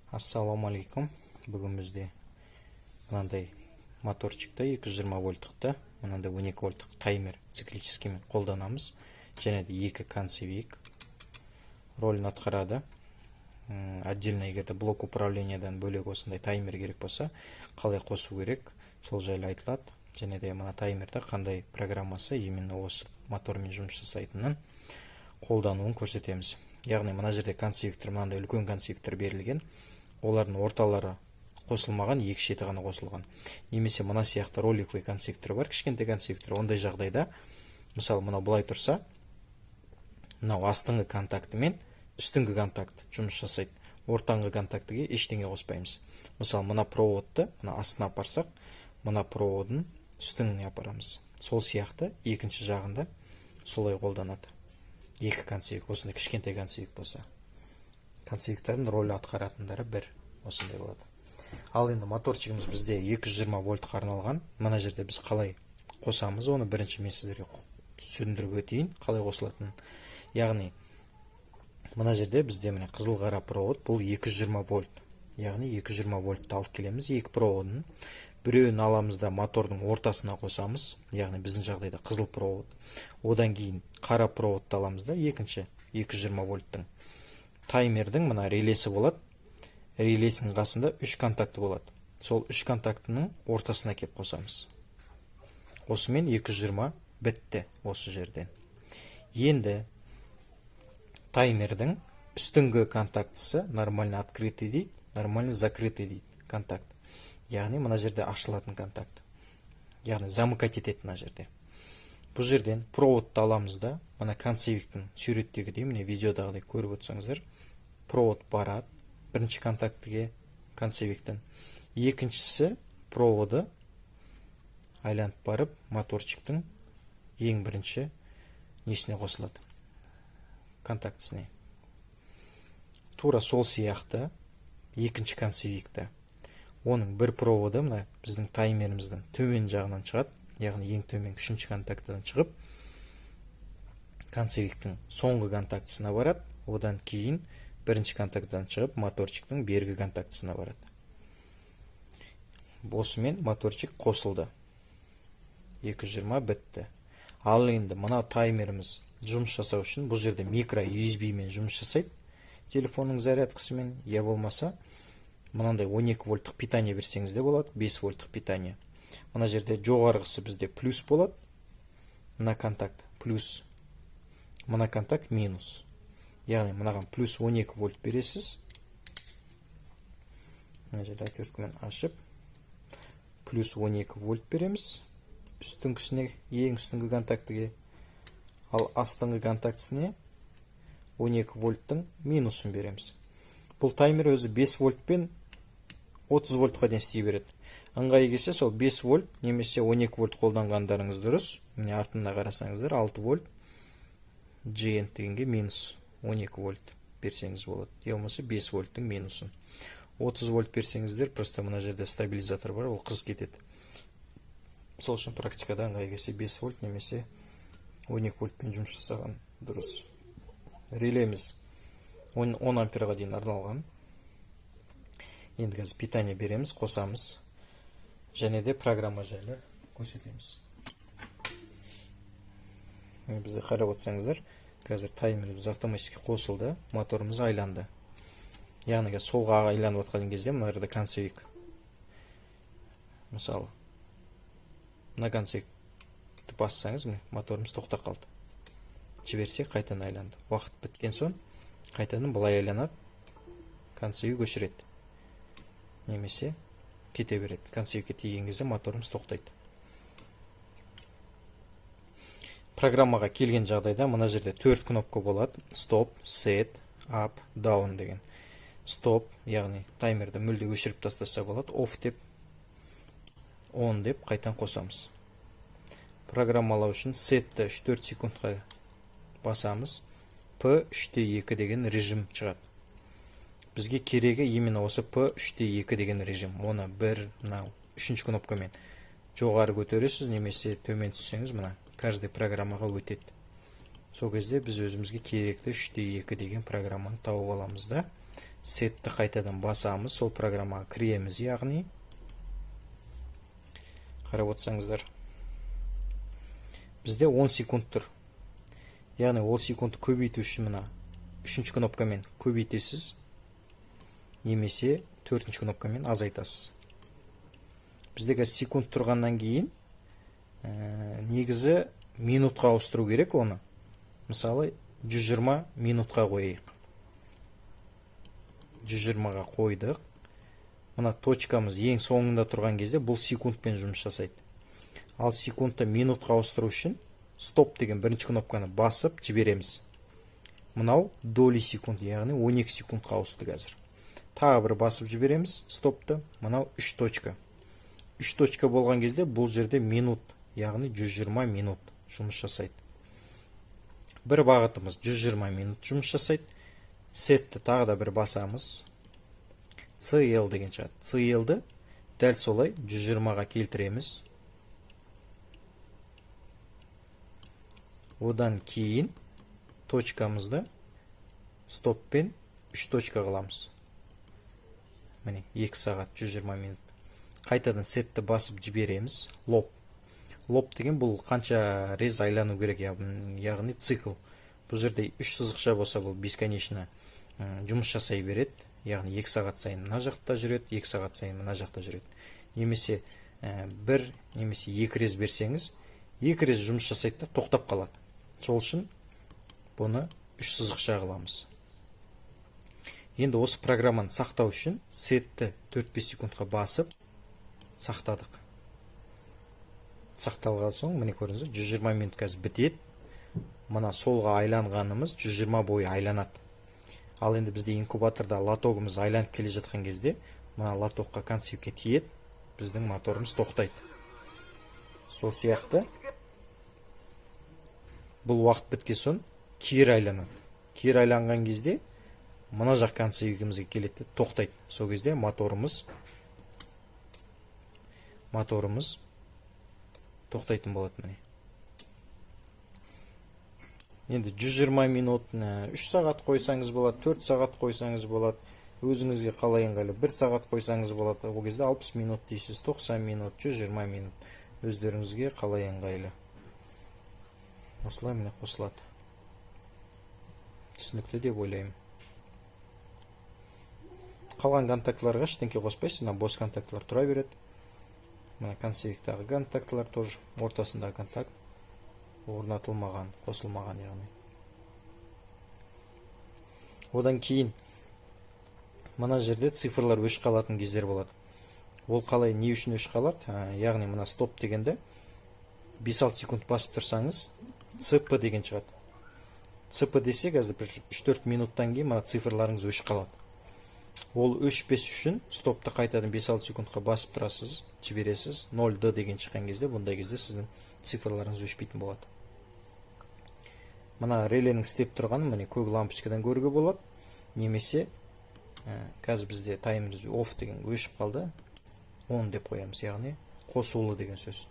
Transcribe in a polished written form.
Ассалаумалейкум. Бүгін бізде мынандай моторчикті 220 вольттықты, мынандай 12 вольттық таймер циклическими қолданамыз. Және де екі концевик ролін атқарады. Отдельно егерде блок управлениядан бөлек осындай таймер керек болса, қалай қосу керек, сол жайлы айтылады. Және де мына таймерді қандай программасы именно осы мотормен жұмыс жасайтынын қолдануын көрсетеміз. Яғни мына жерде концевиктер, мынандай үлкен концевиктер берілген. Олардың орталары қосылмаған, екі шеті ғана қосылған. Немесе мына сияқты роликовый концевиктер бар, кішкентай концевиктер. Ондай жағдайда, мысалы мына былай тұрса, мынау астыңғы контакты мен үстіңгі контакт жұмыс жасайды. Ортаңғы контактіге ештеңе қоспаймыз. Мысалы мына проводты мына астына апарсақ, мына проводын үстіңіне апарамыз. Сол сияқты екінші жағында солай қолданады. Екі концевик, осындай кішкентай концевик болса. Концевиктердің ролі атқаратындары бір осындай болады. Ал енді моторчигіміз бізде 220 вольтқа арналған. Мына жерде біз қалай қосамыз, оны бірінші мен сіздерге түсіндіріп өтейін, қалай қосылатынын. Яғни мына жерде бізде міне қызыл қара провод, бұл 220 вольт. Яғни 220 вольтты алып келеміз, екі проводын. Біреуін аламыз да мотордың ортасына қосамыз, яғни біздің жағдайда қызыл провод. Одан кейін қара проводты аламыз да, екінші 220 вольттың. Таймердің мына релесі болады. Релесінің қасында 3 контакты болады. Сол 3 контактының ортасына кеп қосамыз. Осымен 220 бітті осы жерден. Енді таймердің үстіңгі контактысы нормально открытый дейді, нормально закрытый дейді контакт. Яғни мына жерде ашылатын контакт. Яғни замыкать етеді мына жерде. Бұл жерден проводты аламыз да, мына концевиктің суреттегідей, міне видеодағыдай көріп өтсеңіздер, провод барады бірінші контактіге концевиктің. Екіншісі проводы айланып барып моторчиктің ең бірінші несіне қосылады, контактісіне. Тура сол сияқты екінші концевикті, оның бір проводы мына біздің таймеріміздің төмен жағынан шығады, яғни ең төмен үшінші контактыдан шығып концевиктің соңғы контактысына барады. Одан кейін бірінші контактыдан шығып моторчиктің бергі контактысына барады. Осымен моторчик қосылды. 220 бітті. Ал енді мына таймеріміз жұмыс жасау үшін бұл жерде микро USB мен жұмыс жасайды. Телефонның зарядкасымен, я болмаса мынандай 12 вольттық питание берсеңіз де болады, 5 вольттық питание. Мына жерде жоғарғысы бізде плюс болады. Мына контакт плюс, мына контакт минус. Яғни мынаған плюс 12 вольт бересіз. Мына жерде отверткамен ашып, плюс 12 вольт береміз. Үстіңгісіне, ең үстіңгі контактіге, ал астыңғы контактісіне 12 вольттың минусын береміз. Бұл таймер өзі 5 вольт пен 30 вольтқа дейін істей береді. Ыңғайы келсе сол 5 вольт немесе 12 вольт қолданғандарыңыз дұрыс. Міне артында қарасаңыздар 6 вольт GN дегенге минус 12 вольт берсеңіз болады. Болмаса 5 вольттың минусын. 30 вольт берсеңіздер, просто мына жерде стабилизатор бар, ол қыз кетеді. Сол үшін практикада ыңғайы келсе 5 вольт немесе 12 вольтпен жұмыс жасаған дұрыс. Релеміз 10 амперға дейін арналған. Енді қазір питание береміз, қосамыз. Және де программа жайлы көрсетеміз. Бізде қарап отырсаңыздар, қазір таймеріміз автоматически қосылды, моторымыз айланды. Яғни солға айланып отқан кезде мына жерде концевик. Мысалы, мына концевикті бассаңыз, моторымыз тоқтап қалды. Жіберсек қайтадан айланды. Уақыт біткен соң қайтадан былай айланады, концевик өшіреді. Немесе кете береді. Концевикке тиген кезде моторымыз тоқтайды. Программаға келген жағдайда мына жерде 4 кнопка болады. Stop, set, up, down деген. Stop, яғни таймерді мүлде өшіріп тастаса болады. Off деп, on деп қайтан қосамыз. Программалау үшін setті 3-4 секундқа басамыз. P3-2 деген режим шығады. Бізге керегі именно осы P3-2 деген режим. Оны үшінші кнопкамен жоғары көтересіз, немесе төмен түссеңіз, мына каждый программаға өтеді. Сол кезде біз өзімізге керекті 3-2 деген программаны тауып аламыз да. сетті қайтадан басамыз, сол программаға кіреміз, яғни қарап отырсаңыздар, бізде 10 секунд тұр. Яғни ол секундты көбейту үшін мына 3-ші кнопкамен көбейтесіз, немесе 4-ші кнопкамен азайтасыз. Бізде секунд тұрғаннан кейін негізі минутқа ауыстыру керек оны. Мысалы 120 минутқа қойайық. 120-ға қойдық. Мына точкамыз ең соңында тұрған кезде бұл секундпен жұмыс жасайды. Ал секундты минутқа ауыстыру үшін стоп деген бірінші кнопканы басып жібереміз. Мынау доли секунд, яғни 12 секундқа ауысты қазір. Тағы бір басып жібереміз стопты. Мынау 3 точка. 3 точка болған кезде бұл жерде минут, яғни 120 минут жұмыс жасайды. Бір бағытымыз 120 минут жұмыс жасайды. Сетті тағы да бір басамыз. CL деген шығады. CL-ді дәл солай 120-ға келтіреміз. Одан кейін точкамызды стоппен 3 точка қыламыз. Міне 2 сағат 120 минут. Қайтадан сетті басып жібереміз. Лоп. Лоп деген бұл қанша рез айлану керек, яғни цикл. Бұл жерде 3 сызықша болса, бұл бесконечно жұмыс жасай береді. Яғни 2 сағат сайын мына жақта жүреді, 2 сағат сайын мына жақта жүреді. Немесе бір немесе 2 рез берсеңіз, 2 рез жұмыс жасайды да тоқтап қалады. Сол үшін бұны 3 сызықша қыламыз. Енді осы программаны сақтау үшін сетті 4-5 секундқа басып сақтадық. Сақталған соң, міне көріңіздер, 120 минут қазір бітеді. Мына солға айланғанымыз 120 бойы айланады. Ал енді бізде инкубаторда лотогымыз айланып келе жатқан кезде, мына лотокқа концевке тиеді, біздің моторымыз тоқтайды. Сол сияқты бұл уақыт біткен соң кері айланады. Кері айланған кезде мына жақ концевкемізге келеді, тоқтайды. Сол кезде моторымыз тоқтайтын болады. Міне. Енді 120 минут, 3 сағат қойсаңыз болады, 4 сағат қойсаңыз болады, өзіңізге қалай ыңғайлы, 1 сағат қойсаңыз болады. Ол кезде 60 минут дейсіз, 90 минут, 120 минут, өздеріңізге қалай ыңғайлы. Осылай міне қосылады. Түсінікті деп ойлаймын. Қалған контактыларға ештеңке қоспайсыз, бос контактылар тұра береді. Мына концевктағы контактылар тоже, ортасындағы контакт орнатылмаған, қосылмаған яғни. Одан кейін мына жерде цифрлар өш қалатын кездер болады. Ол қалай, не үшін өш қалады? Яғни мына стоп дегенде 5-6 секунд басып тұрсаңыз, CP деген шығады. CP десе қазір 3-4 минуттан кейін мына цифрларыңыз өш қалады. Ол өшпес үшін стопты қайтадан 5-6 секундқа басып тұрасыз, жібересіз. 0D деген шыққан кезде, бұндай кезде сіздің цифрларыңыз өшпейтін болады. Мына реленің істеп тұрғаны міне көк лампочкадан көруге болады. Немесе қазір бізде таймер off деген өшіп қалды. On деп қоямыз, яғни қосулы деген сөз.